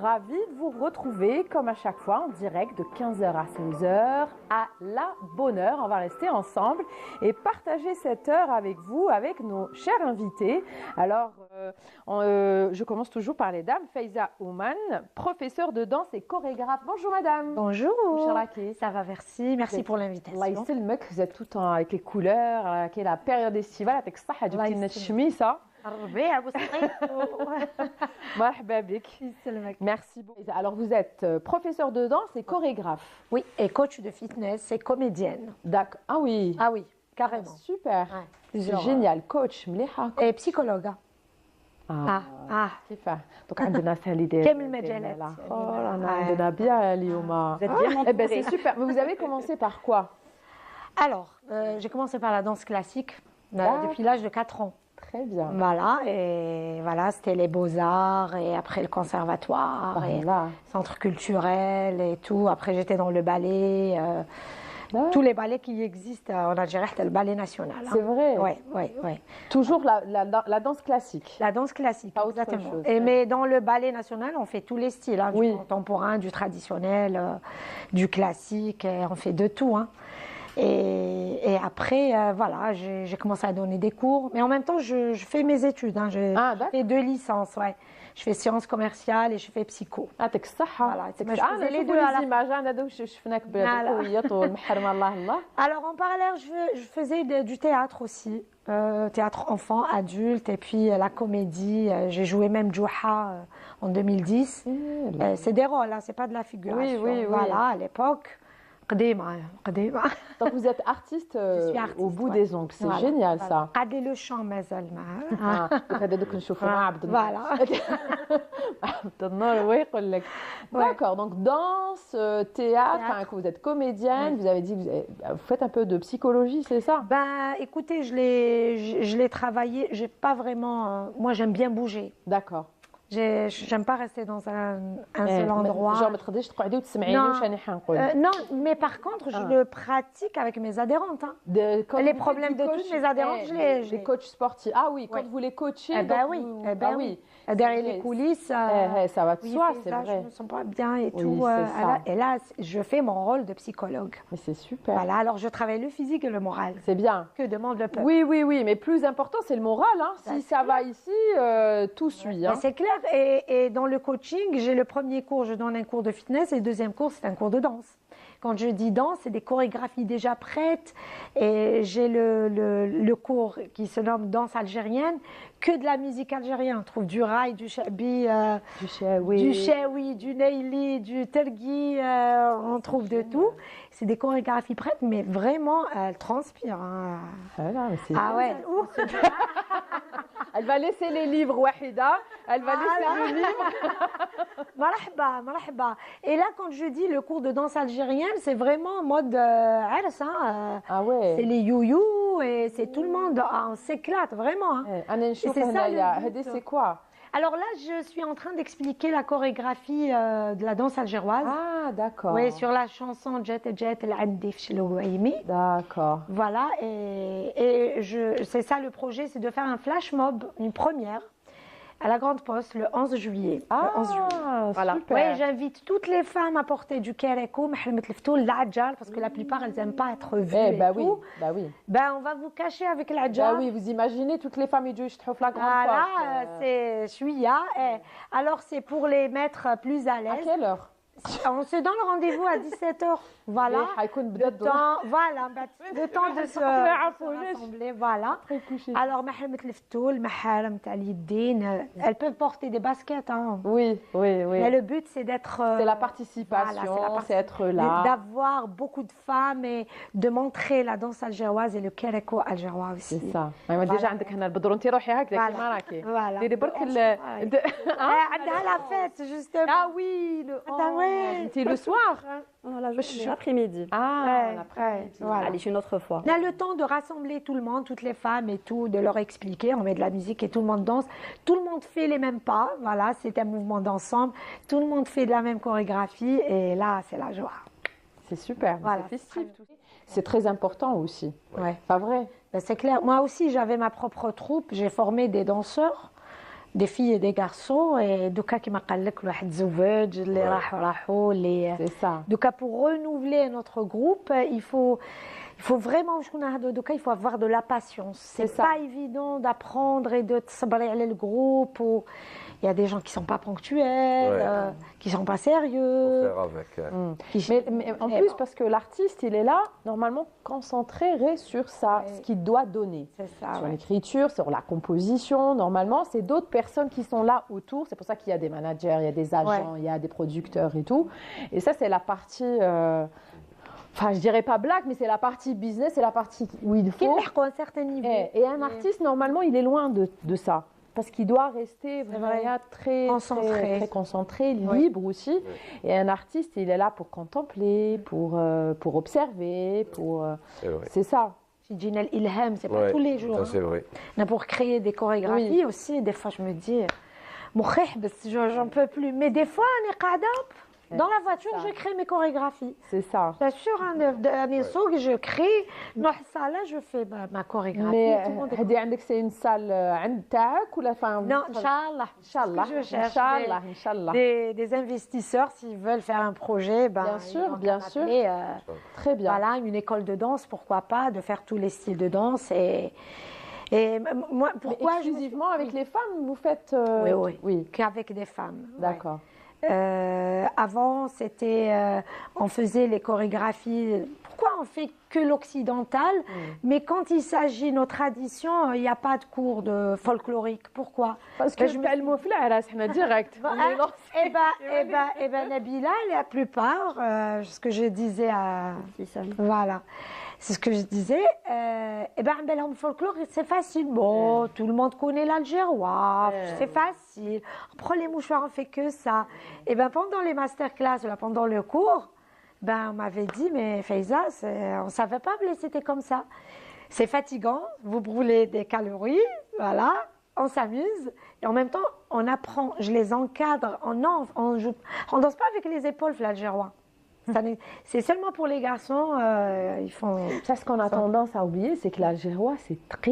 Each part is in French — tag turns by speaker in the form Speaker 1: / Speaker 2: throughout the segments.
Speaker 1: ravie de vous retrouver comme à chaque fois en direct de 15h à 16h à la bonne heure. On va rester ensemble et partager cette heure avec vous, avec nos chers invités. Alors, je commence toujours par les dames. Faiza Ouman, professeure de danse et chorégraphe. Bonjour madame.
Speaker 2: Bonjour. Ça va, merci. Merci pour l'invitation.
Speaker 1: Allah يسلمك, vous êtes tout avec les couleurs, qui est la période estivale, avec الصحة جبتي لنا الشميسة.
Speaker 2: الربيع والصيف.
Speaker 1: مرحبا بك. Merci beaucoup. Alors vous êtes professeur de danse et chorégraphe.
Speaker 2: Oui, et coach de fitness et comédienne.
Speaker 1: D'accord. Ah oui.
Speaker 2: Ah oui, carrément.
Speaker 1: Super. Ouais. C'est génial. Coach مليحة.
Speaker 2: Et psychologue.
Speaker 1: كيف دونك عندنا سالي ديال
Speaker 2: كامل المجالات
Speaker 1: انا عندنا بيان اليوم c'est super. Mais vous avez commencé par quoi?
Speaker 2: Alors j'ai commencé par la danse classique depuis l'âge de 4 ans.
Speaker 1: Très bien.
Speaker 2: Voilà, et voilà, c'était les beaux-arts et après le conservatoire et centre culturel et tout. Après j'étais dans le ballet tous les ballets qui existent en Algérie, c'est le ballet national.
Speaker 1: C'est vrai.
Speaker 2: Oui.
Speaker 1: Toujours la danse classique.
Speaker 2: La danse classique,
Speaker 1: pas
Speaker 2: exactement.
Speaker 1: Autre chose.
Speaker 2: Mais dans le ballet national, on fait tous les styles, du contemporain, du traditionnel, du classique, et on fait de tout. Et après, voilà, j'ai commencé à donner des cours, mais en même temps, je fais mes études. Je fais 2 licences, Je fais sciences commerciales et je fais psycho.
Speaker 1: يعطيك الصحة.
Speaker 2: Voilà,
Speaker 1: je faisais les deux à la
Speaker 2: Alors en parallèle, je faisais du théâtre aussi, théâtre enfant, adulte, et puis la comédie. J'ai joué même Jouha en 2010. C'est des rôles, c'est pas de la figuration.
Speaker 1: Oui.
Speaker 2: Voilà, à l'époque.
Speaker 1: Donc vous êtes artiste, au bout des ongles, c'est génial ça.
Speaker 2: Regardez le chant,
Speaker 1: voilà. D'accord, donc danse, théâtre, vous êtes comédienne, vous avez dit que vous faites un peu de psychologie, c'est ça?
Speaker 2: Écoutez, je l'ai travaillé, j'ai pas vraiment... moi j'aime bien bouger.
Speaker 1: D'accord.
Speaker 2: J'aime pas rester dans un seul endroit. Non, mais par contre, je le pratique avec mes adhérentes. Les problèmes de toutes mes adhérentes, je les
Speaker 1: coachs sportifs. Ah oui, quand vous les coachez.
Speaker 2: Oui. Derrière les coulisses,
Speaker 1: ça va de soi, c'est vrai.
Speaker 2: Je me sens pas bien et tout. Et là, je fais mon rôle de psychologue.
Speaker 1: Mais c'est super.
Speaker 2: Voilà, alors je travaille le physique et le moral.
Speaker 1: C'est bien.
Speaker 2: Que demande le peuple.
Speaker 1: Oui, mais plus important, c'est le moral. Si ça va ici, tout suit.
Speaker 2: C'est clair. Et dans le coaching, j'ai le premier cours, je donne un cours de fitness et le deuxième cours, c'est un cours de danse. Quand je dis danse, c'est des chorégraphies déjà prêtes. Et j'ai le cours qui se nomme danse algérienne, que de la musique algérienne. On trouve du raï, du chabi, du chewi, du neili, du tergui, on trouve de tout. C'est des chorégraphies prêtes, mais vraiment, elles transpirent.
Speaker 1: Elle va laisser les livres, Wahida. Elle va laisser le livre.
Speaker 2: Marhaba. Et là, quand je dis le cours de danse algérienne, c'est vraiment en mode c'est les you-you et c'est tout le monde. On s'éclate vraiment.
Speaker 1: C'est quoi?
Speaker 2: Alors là, je suis en train d'expliquer la chorégraphie de la danse algéroise.
Speaker 1: Ah, d'accord.
Speaker 2: Oui, sur la chanson Jet el-Addif chez le Ouaimi.
Speaker 1: D'accord.
Speaker 2: Voilà, et c'est ça le projet, c'est de faire un flash mob, une première, à la Grande Poste le 11 juillet.
Speaker 1: Voilà. Super.
Speaker 2: Ouais, j'invite toutes les femmes à porter du kérékou, parce que la plupart, elles n'aiment pas être vues. On va vous cacher avec l'adjal.
Speaker 1: Vous imaginez toutes les femmes, ils jouent la Grande Poste.
Speaker 2: C'est chouïa. Alors, c'est pour les mettre plus à l'aise.
Speaker 1: À quelle heure?
Speaker 2: On se donne rendez-vous à 17h. Voilà. Le temps de se rassembler. Voilà. Alors, elles peuvent porter des baskets.
Speaker 1: Oui.
Speaker 2: Mais le but, c'est d'être.
Speaker 1: C'est la participation, c'est être là.
Speaker 2: D'avoir beaucoup de femmes et de montrer la danse algéroise et le kéréko algérois aussi.
Speaker 1: C'est ça. déjà عندك هنا البدرون انت روحي هكذا كيما راكي. ديري برك
Speaker 2: عندها la fête justement.
Speaker 1: Ah oui, c'est le soir.
Speaker 3: L'après-midi.
Speaker 1: L'après-midi.
Speaker 3: Allez, une autre fois.
Speaker 2: On a le temps de rassembler tout le monde, toutes les femmes et tout, de leur expliquer. On met de la musique et tout le monde danse. Tout le monde fait les mêmes pas. Voilà, c'est un mouvement d'ensemble. Tout le monde fait de la même chorégraphie et là, c'est la joie.
Speaker 1: C'est super. Voilà, c'est festif. C'est très important aussi. Pas vrai?
Speaker 2: C'est clair. Moi aussi, j'avais ma propre troupe. J'ai formé des danseurs. des filles et des garçons. Et دوكا كما قال لك الواحد زوج اللي راحوا اللي
Speaker 1: C'est ça.
Speaker 2: دوكا pour renouveler notre groupe, il faut vraiment il faut avoir de la patience. C'est
Speaker 1: ça.
Speaker 2: pas évident d'apprendre et de تصبري على le groupe. Il y a des gens qui sont pas ponctuels, qui sont pas sérieux.
Speaker 4: Faire avec.
Speaker 1: Mais en plus, parce que l'artiste, il est là, normalement, concentré sur ça, ce qu'il doit donner.
Speaker 2: C'est ça,
Speaker 1: Sur l'écriture, sur la composition. Normalement, c'est d'autres personnes qui sont là autour. C'est pour ça qu'il y a des managers, il y a des agents, il y a des producteurs et tout. Et ça, c'est la partie... Enfin, je dirais pas blague, mais c'est la partie business, c'est la partie où il faut...
Speaker 2: à un certain niveau.
Speaker 1: Et un artiste, normalement, il est loin de ça. Parce qu'il doit rester vraiment très concentré, libre aussi. Et un artiste, il est là pour contempler, pour observer, c'est ça.
Speaker 2: Gina l'ilham, c'est pas tous les jours.
Speaker 4: Ça, c'est vrai.
Speaker 2: Pour créer des chorégraphies aussi, des fois je me dis, j'en peux plus. Mais des fois, on est qadab. Dans la voiture, je crée mes chorégraphies.
Speaker 1: C'est ça.
Speaker 2: Bien sûr, je crée. Dans la salle, je fais ma chorégraphie.
Speaker 1: Mais c'est une salle ou la fin?
Speaker 2: Non, Inch'Allah. Je cherche des investisseurs s'ils veulent faire un projet.
Speaker 1: Bien sûr. Très bien.
Speaker 2: Voilà, une école de danse, pourquoi pas, de faire tous les styles de danse et moi, pourquoi
Speaker 1: exclusivement avec les femmes, vous faites
Speaker 2: oui, qu'avec des femmes.
Speaker 1: D'accord.
Speaker 2: Avant, on faisait les chorégraphies. Pourquoi on fait que l'occidental? Mais quand il s'agit de nos traditions, il n'y a pas de cours de folklorique. Pourquoi?
Speaker 1: Parce que je mets le mot direct.
Speaker 2: Eh ben, Nabila, la plupart, ce que je disais à... Voilà. C'est ce que je disais. Eh ben, le folklore, c'est facile. Bon, tout le monde connaît l'algérois. C'est facile. On prend les mouchoirs, on fait que ça. Eh ben, pendant les masterclass, pendant le cours, on m'avait dit, mais Faiza, on ne savait pas, mais c'était comme ça. C'est fatigant, vous brûlez des calories, voilà, on s'amuse. Et en même temps, on apprend, je les encadre. On danse pas avec les épaules, l'algérois. C'est seulement pour les garçons, ils font...
Speaker 1: Ça, ce qu'on a tendance à oublier, c'est que l'algérois, c'est très...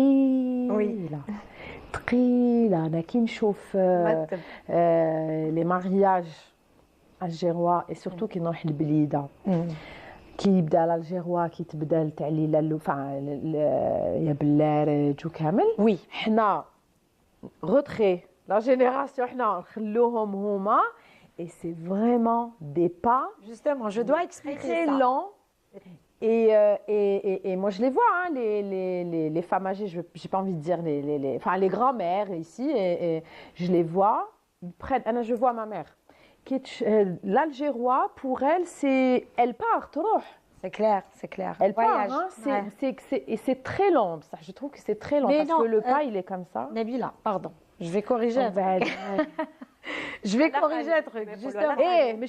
Speaker 1: Très, là, on a qui chauffe les mariages algérois, et surtout qui n'ont pas le blida. Qui يبدا l'algérois qui تبدا التعليل يا باللارج وكامل.
Speaker 2: Oui.
Speaker 1: حنا retrait la génération حنا نخلوهم هما. Et c'est vraiment des pas.
Speaker 2: Justement, je dois expliquer
Speaker 1: très lents. Et moi, je les vois, hein, les femmes âgées, je n'ai pas envie de dire les grands-mères ici, et je les vois. Je vois ma mère. L'algérois, pour elle, elle part,
Speaker 2: C'est clair, c'est clair.
Speaker 1: Elle part, hein, et c'est très lent. Ça, je trouve que c'est très lent, parce que le pas, il est comme ça.
Speaker 2: Nabila, pardon, je vais corriger un truc. Je vais corriger un truc, justement.
Speaker 1: Mais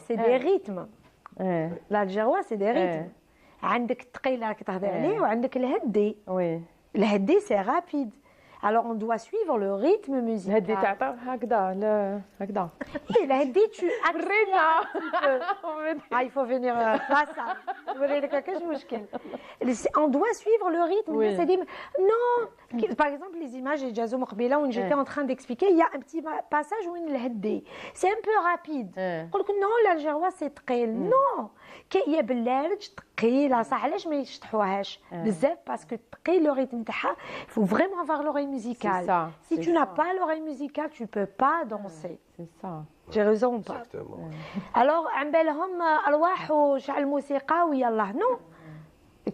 Speaker 2: c'est des rythmes. L'algérois, c'est des rythmes. عندك الثقيل راك تهضري عليه وعندك الهدي. الهدي, c'est rapide. Alors, on doit suivre le rythme musical.
Speaker 1: الهدي تعطى هكذا هكذا.
Speaker 2: الهدي, tu accélères un petit peu. Il faut venir là, ça. On doit suivre le rythme. Non. Par exemple, les images de Jazo Mokhbila où j'étais en train d'expliquer, il y a un petit passage où il الهدي. C'est un peu rapide. Non, l'algérois, c'est très... Non. كي باللارج ثقيله صح علاش ما يشطحوهاش بزاف باسكو ثقيل لو ريتم تاعها il faut vraiment avoir l'oreille musicale. Si tu n'as pas l'oreille musicale, tu peux pas danser.
Speaker 1: C'est ça.
Speaker 2: J'ai raison ou pas? Alors عن بالهم ارواح وشعل موسيقى ويلا نو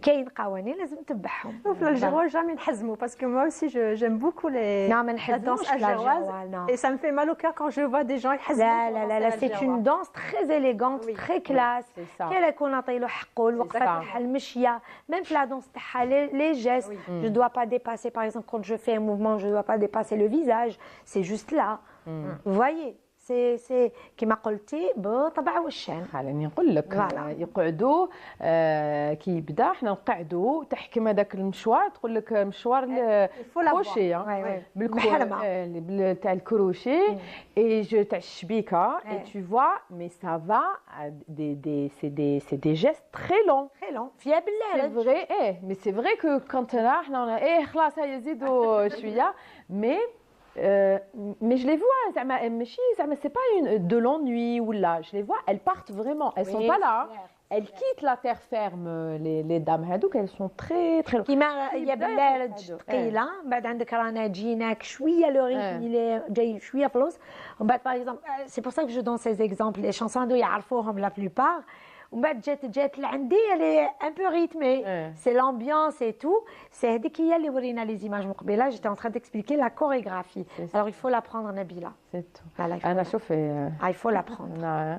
Speaker 2: كاين قوانين لازم نتبعهم.
Speaker 3: في الجيروا jamais نحزموا parce que moi aussi j'aime beaucoup la danse algéroise et ça me fait mal au cœur quand je vois des gens يحزموا.
Speaker 2: لا c'est une danse très élégante, très classe. كاين يكون نعطيلو حقه الوقفه تاعها المشيه même في la danse تاعها les gestes. Je dois pas dépasser, par exemple quand je fais un mouvement, je dois pas dépasser le visage, c'est juste là. Vous voyez, سي كما قلتي بطبع والشان.
Speaker 1: خليني نقول لك يقعدوا كي يبدا حنا نقعدوا تحكم هذاك المشوار تقول لك مشوار الكروشي بالكروشي تاع الكروشي اي جو تاع الشبيكه اي تو فوا مي سا فا سي دي جيست تري لون
Speaker 2: فيها بالله
Speaker 1: سي فري مي سي فري كو كانت حنا خلاص هيا زيدوا شويه مي mais je les vois, c'est pas de l'ennui ou là, je les vois, elles partent vraiment, elles sont pas là, elles quittent la terre ferme, les dames هذوك, elles sont très très
Speaker 2: كيما يا بالله ثقيله بعد عندك رانا جيناك شويه لو ريتم اللي جاي شويه فلوس ومن بعد باغ اكزومبل سي بور سا كو جو دون سيز اكزومبل لي شانسون هذو يعرفوهم لا بلوبار ومن بعد جات لعندي اللي ان بو ريتمي سي لامبيونس اي تو سي هذيك هي اللي ورينا لي زيماج من قبيله جيتي ان تران ديكسبليكي لا كوريغرافي الوغ il faut l'apprendre نبيله
Speaker 1: انا شوفي
Speaker 2: il faut l'apprendre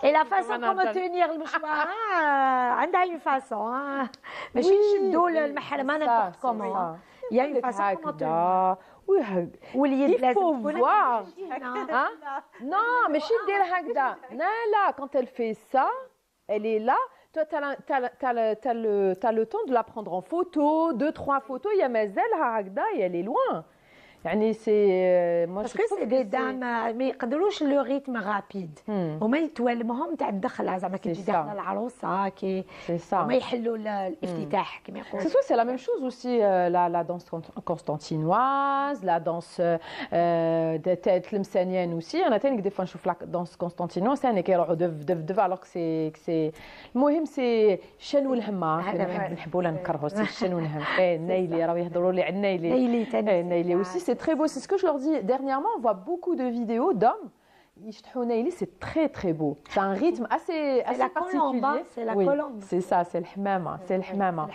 Speaker 2: et la façon comment tenir المشوار عندها une façon ماشي نشدوا المحل ما نبغى كومون il y a une façon comment tenir
Speaker 1: واليد لازم تكون non ماشي دير هكذا لا quand elle fait ça elle est là toi t'as le temps de la prendre en photo 2-3 photos il y a مازالها هكذا et elle est loin يعني سي
Speaker 2: باسكو سي دي دام ما يقدروش لو ريتم رابيد وما يتولمهم تاع الدخله زعما كي تجي داخله العروسه كي ما يحلوا الافتتاح كما يقولوا
Speaker 1: سي لا ميم شوز اوسي لا دانس كونستانتينواز لا دانس تاع تلمسانيان اوسي انا تاني دي فوا نشوف لا دانس كونستانتينواز ثاني كيروحوا دف الوغ سي المهم سي شنو الهمه نحبوا ولا نكرهوا سي شنو الهم نايلي راهو يهضروا لي على النايلي نايلي اوسي c'est très beau, c'est ce que je leur dis. Dernièrement, on voit beaucoup de vidéos d'hommes. C'est très très beau. C'est un rythme assez particulier.
Speaker 2: C'est la colombe.
Speaker 1: C'est ça, c'est le hammam.